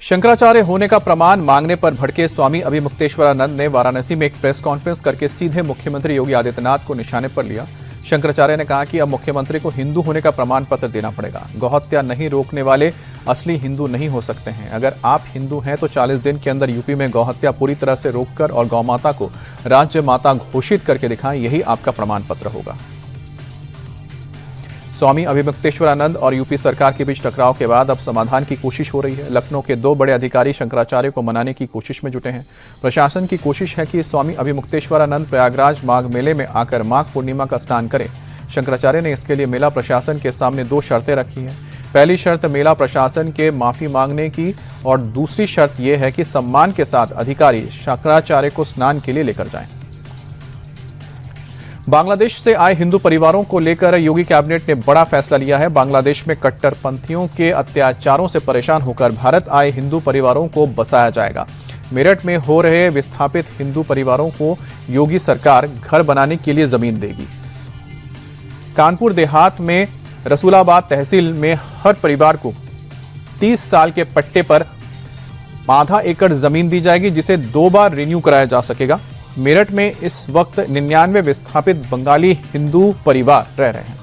शंकराचार्य होने का प्रमाण मांगने पर भड़के स्वामी अभिमुक्तेश्वरानंद ने वाराणसी में एक प्रेस कॉन्फ्रेंस करके सीधे मुख्यमंत्री योगी आदित्यनाथ को निशाने पर लिया। शंकराचार्य ने कहा कि अब मुख्यमंत्री को हिंदू होने का प्रमाण पत्र देना पड़ेगा। गौहत्या नहीं रोकने वाले असली हिंदू नहीं हो सकते हैं। अगर आप हिंदू हैं तो 40 दिन के अंदर यूपी में गौहत्या पूरी तरह से रोककर और गौमाता को राज्य माता घोषित करके दिखाएं, यही आपका प्रमाण पत्र होगा। स्वामी अभिमुक्तेश्वरानंद और यूपी सरकार के बीच टकराव के बाद अब समाधान की कोशिश हो रही है। लखनऊ के 2 बड़े अधिकारी शंकराचार्य को मनाने की कोशिश में जुटे हैं। प्रशासन की कोशिश है कि स्वामी अभिमुक्तेश्वरानंद प्रयागराज माघ मेले में आकर माघ पूर्णिमा का स्नान करें। शंकराचार्य ने इसके लिए मेला प्रशासन के सामने 2 शर्तें रखी हैं। पहली शर्त मेला प्रशासन के माफी मांगने की और दूसरी शर्त यह है कि सम्मान के साथ अधिकारी शंकराचार्य को स्नान के लिए लेकर जाएं। बांग्लादेश से आए हिंदू परिवारों को लेकर योगी कैबिनेट ने बड़ा फैसला लिया है। बांग्लादेश में कट्टरपंथियों के अत्याचारों से परेशान होकर भारत आए हिंदू परिवारों को बसाया जाएगा। मेरठ में हो रहे विस्थापित हिंदू परिवारों को योगी सरकार घर बनाने के लिए जमीन देगी। कानपुर देहात में रसूलाबाद तहसील में हर परिवार को 30 साल के पट्टे पर आधा एकड़ जमीन दी जाएगी, जिसे 2 बार रिन्यू कराया जा सकेगा। मेरठ में इस वक्त 99 विस्थापित बंगाली हिंदू परिवार रह रहे हैं।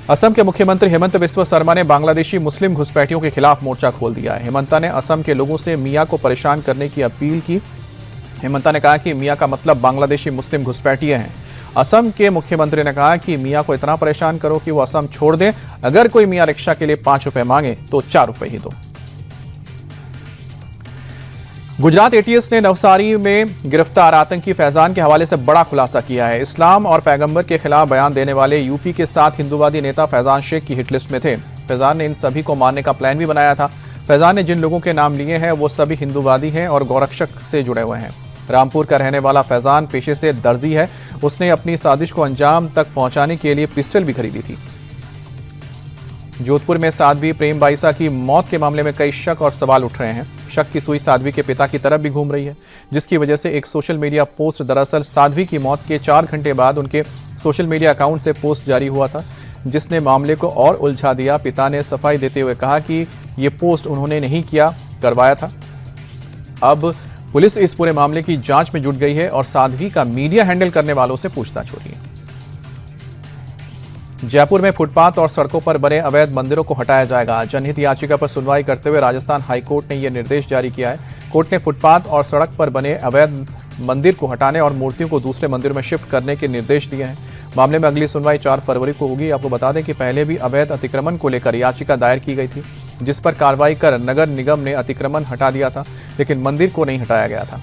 असम के मुख्यमंत्री हेमंत बिस्वा शर्मा ने बांग्लादेशी मुस्लिम घुसपैठियों के खिलाफ मोर्चा खोल दिया है। हेमंता ने असम के लोगों से मियां को परेशान करने की अपील की। हेमंता ने कहा कि मियां का मतलब बांग्लादेशी मुस्लिम घुसपैठिए हैं। असम के मुख्यमंत्री ने कहा कि मियां को इतना परेशान करो कि वो असम छोड़ दें। अगर कोई मियां रिक्शा के लिए 5 रुपए मांगे तो 4 रुपए ही दो। गुजरात एटीएस ने नवसारी में गिरफ्तार आतंकी फैजान के हवाले से बड़ा खुलासा किया है। इस्लाम और पैगंबर के खिलाफ बयान देने वाले यूपी के 7 हिंदूवादी नेता फैजान शेख की हिटलिस्ट में थे। फैजान ने इन सभी को मारने का प्लान भी बनाया था। फैजान ने जिन लोगों के नाम लिए हैं वो सभी हिंदूवादी हैं और गौरक्षक से जुड़े हुए हैं। रामपुर का रहने वाला फैजान पेशे से दर्जी है। उसने अपनी साजिश को अंजाम तक पहुंचाने के लिए पिस्टल भी खरीदी थी। जोधपुर में साध्वी प्रेम बाईसा की मौत के मामले में कई शक और सवाल उठ रहे हैं। शक की सुई साध्वी के पिता की तरफ भी घूम रही है, जिसकी वजह से एक सोशल मीडिया पोस्ट दरअसल साध्वी की मौत के 4 घंटे बाद उनके सोशल मीडिया अकाउंट से पोस्ट जारी हुआ था, जिसने मामले को और उलझा दिया। पिता ने सफाई देते हुए कहा कि ये पोस्ट उन्होंने नहीं करवाया था। अब पुलिस इस पूरे मामले की जांच में जुट गई है और साध्वी का मीडिया हैंडल करने वालों से पूछताछ हो रही है। जयपुर में फुटपाथ और सड़कों पर बने अवैध मंदिरों को हटाया जाएगा। जनहित याचिका पर सुनवाई करते हुए राजस्थान हाईकोर्ट ने यह निर्देश जारी किया है। कोर्ट ने फुटपाथ और सड़क पर बने अवैध मंदिर को हटाने और मूर्तियों को दूसरे मंदिर में शिफ्ट करने के निर्देश दिए हैं। मामले में अगली सुनवाई 4 फरवरी को होगी। आपको बता दें कि पहले भी अवैध अतिक्रमण को लेकर याचिका दायर की गई थी, जिस पर कार्रवाई कर नगर निगम ने अतिक्रमण हटा दिया था, लेकिन मंदिर को नहीं हटाया गया था।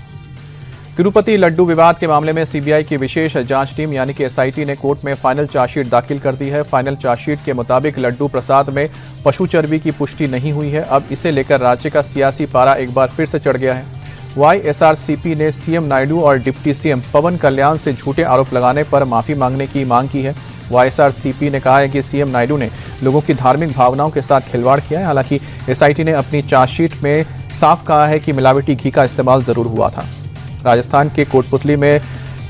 तिरुपति लड्डू विवाद के मामले में सीबीआई की विशेष जांच टीम यानी कि एसआईटी ने कोर्ट में फाइनल चार्जशीट दाखिल कर दी है। फाइनल चार्जशीट के मुताबिक लड्डू प्रसाद में पशु चर्बी की पुष्टि नहीं हुई है। अब इसे लेकर राज्य का सियासी पारा एक बार फिर से चढ़ गया है। वाईएसआरसीपी ने सीएम नायडू और डिप्टी सीएम पवन कल्याण से झूठे आरोप लगाने पर माफी मांगने की मांग की है। वाईएसआरसीपी ने कहा है कि सीएम नायडू ने लोगों की धार्मिक भावनाओं के साथ खिलवाड़ किया है। हालांकि एसआईटी ने अपनी चार्जशीट में साफ कहा है कि मिलावटी घी का इस्तेमाल जरूर हुआ था। राजस्थान के कोटपुतली में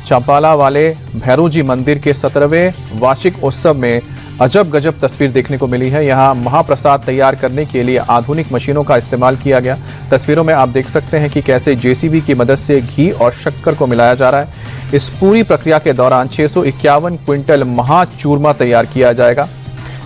चंपाला वाले भैरोजी मंदिर के 17वें वार्षिक उत्सव में अजब गजब तस्वीर देखने को मिली है। यहाँ महाप्रसाद तैयार करने के लिए आधुनिक मशीनों का इस्तेमाल किया गया। तस्वीरों में आप देख सकते हैं कि कैसे जेसीबी की मदद से घी और शक्कर को मिलाया जा रहा है। इस पूरी प्रक्रिया के दौरान 651 क्विंटल महाचूरमा तैयार किया जाएगा,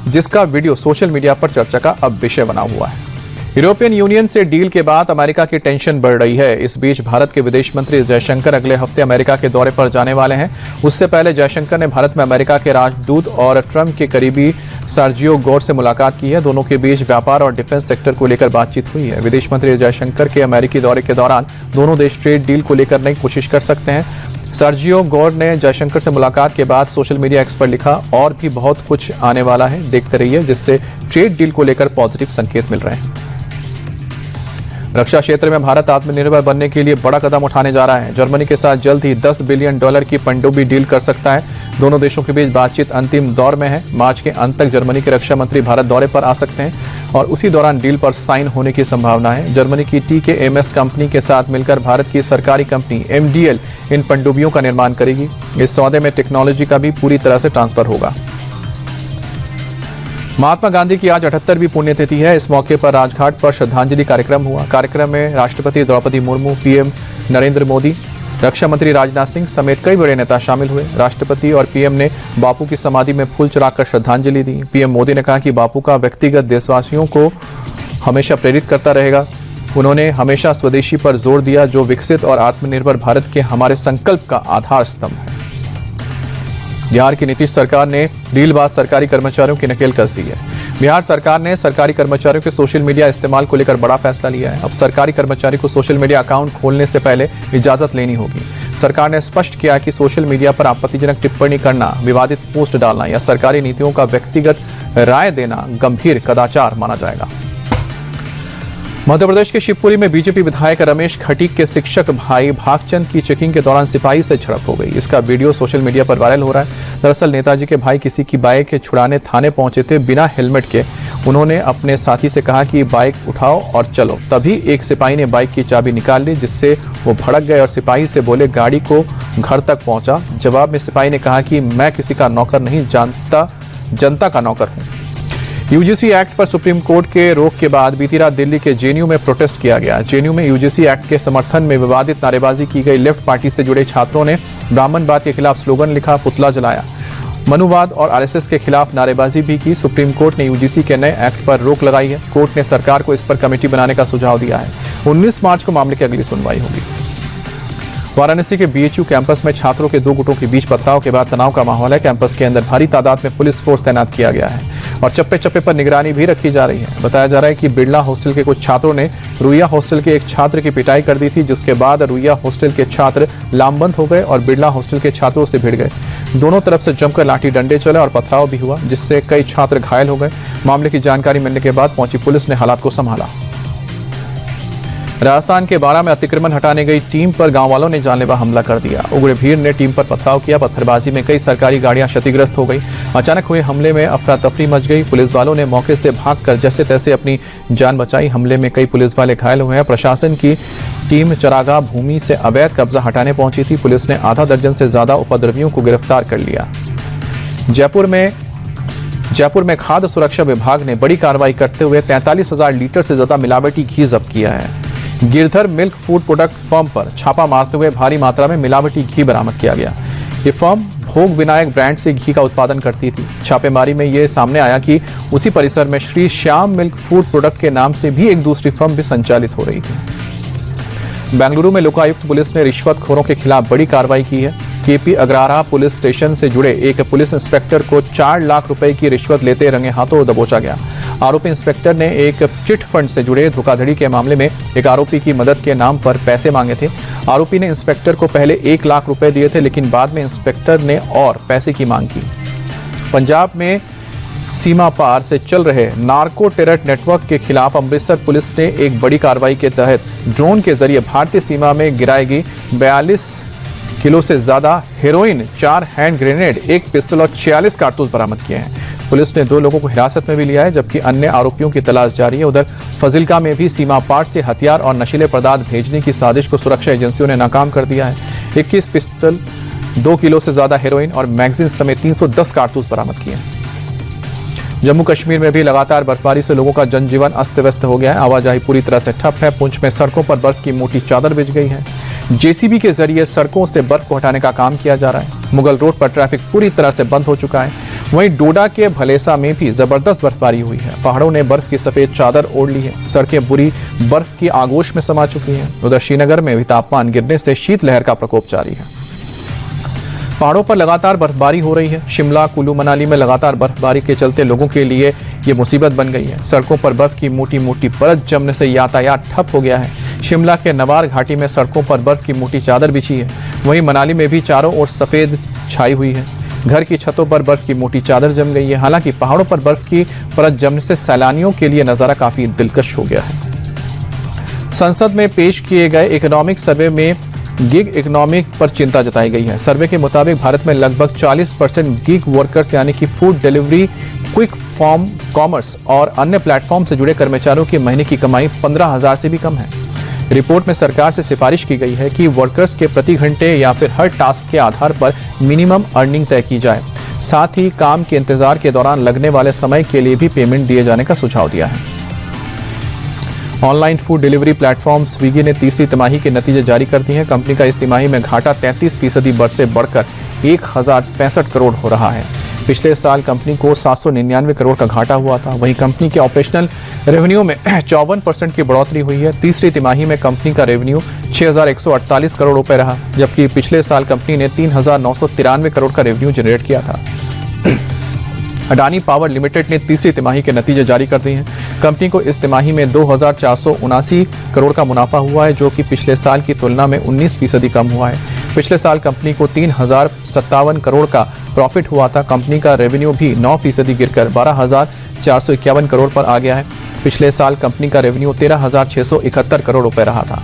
जिसका वीडियो सोशल मीडिया पर चर्चा का अब विषय बना हुआ है। यूरोपियन यूनियन से डील के बाद अमेरिका की टेंशन बढ़ रही है। इस बीच भारत के विदेश मंत्री जयशंकर अगले हफ्ते अमेरिका के दौरे पर जाने वाले हैं। उससे पहले जयशंकर ने भारत में अमेरिका के राजदूत और ट्रंप के करीबी सर्जियो गोर से मुलाकात की है। दोनों के बीच व्यापार और डिफेंस सेक्टर को लेकर बातचीत हुई है। विदेश मंत्री जयशंकर के अमेरिकी दौरे के दौरान दोनों देश ट्रेड डील को लेकर नई कोशिश कर सकते हैं। सर्जियो गोर ने जयशंकर से मुलाकात के बाद सोशल मीडिया एक्स पर लिखा, और भी बहुत कुछ आने वाला है, देखते रहिए, जिससे ट्रेड डील को लेकर पॉजिटिव संकेत मिल रहे हैं। रक्षा क्षेत्र में भारत आत्मनिर्भर बनने के लिए बड़ा कदम उठाने जा रहा है। जर्मनी के साथ जल्द ही $10 बिलियन की पनडुब्बी डील कर सकता है। दोनों देशों के बीच बातचीत अंतिम दौर में है। मार्च के अंत तक जर्मनी के रक्षा मंत्री भारत दौरे पर आ सकते हैं और उसी दौरान डील पर साइन होने की संभावना है। जर्मनी की TKMS कंपनी के साथ मिलकर भारत की सरकारी कंपनी MDL इन पनडुब्बियों का निर्माण करेगी। इस सौदे में टेक्नोलॉजी का भी पूरी तरह से ट्रांसफर होगा। महात्मा गांधी की आज 78वीं पुण्यतिथि है। इस मौके पर राजघाट पर श्रद्धांजलि कार्यक्रम हुआ। कार्यक्रम में राष्ट्रपति द्रौपदी मुर्मू, पीएम नरेंद्र मोदी, रक्षा मंत्री राजनाथ सिंह समेत कई बड़े नेता शामिल हुए। राष्ट्रपति और पीएम ने बापू की समाधि में फूल चढ़ाकर श्रद्धांजलि दी। पीएम मोदी ने कहा कि बापू का व्यक्तिगत देशवासियों को हमेशा प्रेरित करता रहेगा। उन्होंने हमेशा स्वदेशी पर जोर दिया, जो विकसित और आत्मनिर्भर भारत के हमारे संकल्प का आधार स्तंभ है। बिहार की नीतीश सरकार ने डीलबाज सरकारी कर्मचारियों की नकेल कस दी है। बिहार सरकार ने सरकारी कर्मचारियों के सोशल मीडिया इस्तेमाल को लेकर बड़ा फैसला लिया है। अब सरकारी कर्मचारी को सोशल मीडिया अकाउंट खोलने से पहले इजाजत लेनी होगी। सरकार ने स्पष्ट किया कि सोशल मीडिया पर आपत्तिजनक टिप्पणी करना, विवादित पोस्ट डालना या सरकारी नीतियों का व्यक्तिगत राय देना गंभीर कदाचार माना जाएगा। मध्य प्रदेश के शिवपुरी में बीजेपी विधायक रमेश खटीक के शिक्षक भाई भागचंद की चेकिंग के दौरान सिपाही से झड़प हो गई। इसका वीडियो सोशल मीडिया पर वायरल हो रहा है। दरअसल नेताजी के भाई किसी की बाइक छुड़ाने थाने पहुंचे थे बिना हेलमेट के। उन्होंने अपने साथी से कहा कि बाइक उठाओ और चलो। तभी एक सिपाही ने बाइक की चाबी निकाल ली, जिससे वो भड़क गए और सिपाही से बोले गाड़ी को घर तक पहुंचा। जवाब में सिपाही ने कहा कि मैं किसी का नौकर नहीं, जनता का नौकर हूं। यूजीसी एक्ट पर सुप्रीम कोर्ट के रोक के बाद बीती रात दिल्ली के जेएनयू में प्रोटेस्ट किया गया। जेएनयू में यूजीसी एक्ट के समर्थन में विवादित नारेबाजी की गई। लेफ्ट पार्टी से जुड़े छात्रों ने ब्राह्मणवाद के खिलाफ स्लोगन लिखा, पुतला जलाया। मनुवाद और आरएसएस के खिलाफ नारेबाजी भी की। सुप्रीम कोर्ट ने यूजीसी के नए एक्ट पर रोक लगाई है। कोर्ट ने सरकार को इस पर कमेटी बनाने का सुझाव दिया है। 19 मार्च को मामले की अगली सुनवाई होगी। वाराणसी के बीएचयू कैंपस में छात्रों के दो गुटों के बीच पथराव के बाद तनाव का माहौल है। कैंपस के अंदर भारी तादाद में पुलिस फोर्स तैनात किया गया है और चप्पे चप्पे पर निगरानी भी रखी जा रही है। बताया जा रहा है कि बिरला हॉस्टल के कुछ छात्रों ने रुइया हॉस्टल के एक छात्र की पिटाई कर दी थी, जिसके बाद रुइया हॉस्टल के छात्र लामबंद हो गए और बिरला हॉस्टल के छात्रों से भिड़ गए। दोनों तरफ से जमकर लाठी डंडे चले और पथराव भी हुआ, जिससे कई छात्र घायल हो गए। मामले की जानकारी मिलने के बाद पहुंची पुलिस ने हालात को संभाला। राजस्थान के बारां में अतिक्रमण हटाने गई टीम पर गांव वालों ने जानलेवा हमला कर दिया। उग्र भीड़ ने टीम पर पथराव किया। पत्थरबाजी में कई सरकारी गाड़ियां क्षतिग्रस्त हो गई। अचानक हुए हमले में अफरा तफरी मच गई। पुलिस वालों ने मौके से भागकर जैसे तैसे अपनी जान बचाई। हमले में कई पुलिस वाले घायल हुए हैं। प्रशासन की टीम चरागाह भूमि से अवैध कब्जा हटाने पहुंची थी। पुलिस ने आधा दर्जन से ज्यादा उपद्रवियों को गिरफ्तार कर लिया। जयपुर में खाद्य सुरक्षा विभाग ने बड़ी कार्रवाई करते हुए 43,000 लीटर से ज्यादा मिलावटी घी जब्त किया है। Girdhar milk food product firm पर छापा मारते हुए भारी मात्रा में मिलावटी घी बरामद किया गया। ये फर्म भोग विनायक ब्रांड से घी का उत्पादन करती थी। छापेमारी में ये सामने आया कि उसी परिसर में Shri Shyam milk food product के नाम से भी एक दूसरी फर्म भी संचालित हो रही थी। बेंगलुरु में लोकायुक्त पुलिस ने रिश्वतखोरों के खिलाफ बड़ी कार्रवाई की है। केपी अग्रारा पुलिस स्टेशन से जुड़े एक पुलिस इंस्पेक्टर को 4 लाख रुपए की रिश्वत लेते रंगे हाथों दबोचा गया। आरोपी इंस्पेक्टर ने एक चिट फंड से जुड़े धोखाधड़ी के मामले में एक आरोपी की मदद के नाम पर पैसे मांगे थे। आरोपी ने इंस्पेक्टर को पहले 1 लाख रुपए दिए थे, लेकिन बाद में इंस्पेक्टर ने और पैसे की मांग की। पंजाब में सीमा पार से चल रहे नार्को टेरर नेटवर्क के खिलाफ अमृतसर पुलिस ने एक बड़ी कार्रवाई के तहत ड्रोन के जरिए भारतीय सीमा में गिराएगी 42 किलो से ज्यादा हेरोइन, 4 हैंड ग्रेनेड, 1 पिस्टल और 46 कारतूस बरामद किए हैं। पुलिस ने 2 लोगों को हिरासत में भी लिया है, जबकि अन्य आरोपियों की तलाश जारी है। उधर फजिल्का में भी सीमा पार से हथियार और नशीले पदार्थ भेजने की साजिश को सुरक्षा एजेंसियों ने नाकाम कर दिया है। 21 पिस्टल, 2 किलो से ज्यादा हेरोइन और मैगजीन समेत 310 कारतूस बरामद किए हैं। जम्मू कश्मीर में भी लगातार बर्फबारी से लोगों का जनजीवन अस्त व्यस्त हो गया है। आवाजाही पूरी तरह से ठप है। पुंछ में सड़कों पर बर्फ की मोटी चादर बिछ गई है। जेसीबी के जरिए सड़कों से बर्फ को हटाने का काम किया जा रहा है। मुगल रोड पर ट्रैफिक पूरी तरह से बंद हो चुका है। वहीं डोडा के भलेसा में भी जबरदस्त बर्फबारी हुई है। पहाड़ों ने बर्फ की सफेद चादर ओढ़ ली है। सड़कें बुरी बर्फ की आगोश में समा चुकी हैं। उधर श्रीनगर में भी तापमान गिरने से शीतलहर का प्रकोप जारी है। पहाड़ों पर लगातार बर्फबारी हो रही है। शिमला, कुल्लू मनाली में लगातार बर्फबारी के चलते लोगों के लिए ये मुसीबत बन गई है। सड़कों पर बर्फ की मोटी मोटी परत जमने से यातायात ठप हो गया है। शिमला के नवार घाटी में सड़कों पर बर्फ की मोटी चादर बिछी है। वहीं मनाली में भी चारों ओर सफेद छाई हुई है। घर की छतों पर बर्फ की मोटी चादर जम गई है। हालांकि पहाड़ों पर बर्फ की परत जमने से सैलानियों के लिए नजारा काफी दिलकश हो गया है। संसद में पेश किए गए इकोनॉमिक सर्वे में गिग इकोनॉमिक पर चिंता जताई गई है। सर्वे के मुताबिक भारत में लगभग 40% गिग वर्कर्स यानी कि food delivery, quick form commerce और अन्य प्लेटफॉर्म से जुड़े कर्मचारियों की महीने की कमाई 15,000 से भी कम है। रिपोर्ट में सरकार से सिफारिश की गई है कि वर्कर्स के प्रति घंटे या फिर हर टास्क के आधार पर मिनिमम अर्निंग तय की जाए। साथ ही काम के इंतजार के दौरान लगने वाले समय के लिए भी पेमेंट दिए जाने का सुझाव दिया है। Online food delivery platform Swiggy ने तीसरी तिमाही के नतीजे जारी कर दिए हैं। कंपनी का इस तिमाही में घाटा 33% बढ़ से बढ़कर 1065 करोड़ हो रहा है। पिछले साल कंपनी को 799 करोड़ का घाटा हुआ था। वहीं कंपनी के ऑपरेशनल रेवेन्यू में 54% की बढ़ोतरी हुई है। तीसरी तिमाही में कंपनी का रेवेन्यू 6148 करोड़ रुपए रहा, जबकि पिछले साल कंपनी ने 3993 करोड़ का रेवेन्यू जनरेट किया था। अडानी पावर लिमिटेड ने तीसरी तिमाही के नतीजे जारी कर दिए हैं। कंपनी को इस तिमाही में 2479 करोड़ का मुनाफा हुआ है, जो कि पिछले साल की तुलना में 19% कम हुआ है। पिछले साल कंपनी को 3057 करोड़ का प्रॉफिट हुआ था। कंपनी का रेवेन्यू भी 9% गिरकर 12451 करोड़ पर आ गया है। पिछले साल कंपनी का रेवेन्यू 13671 करोड़ रुपए रहा था।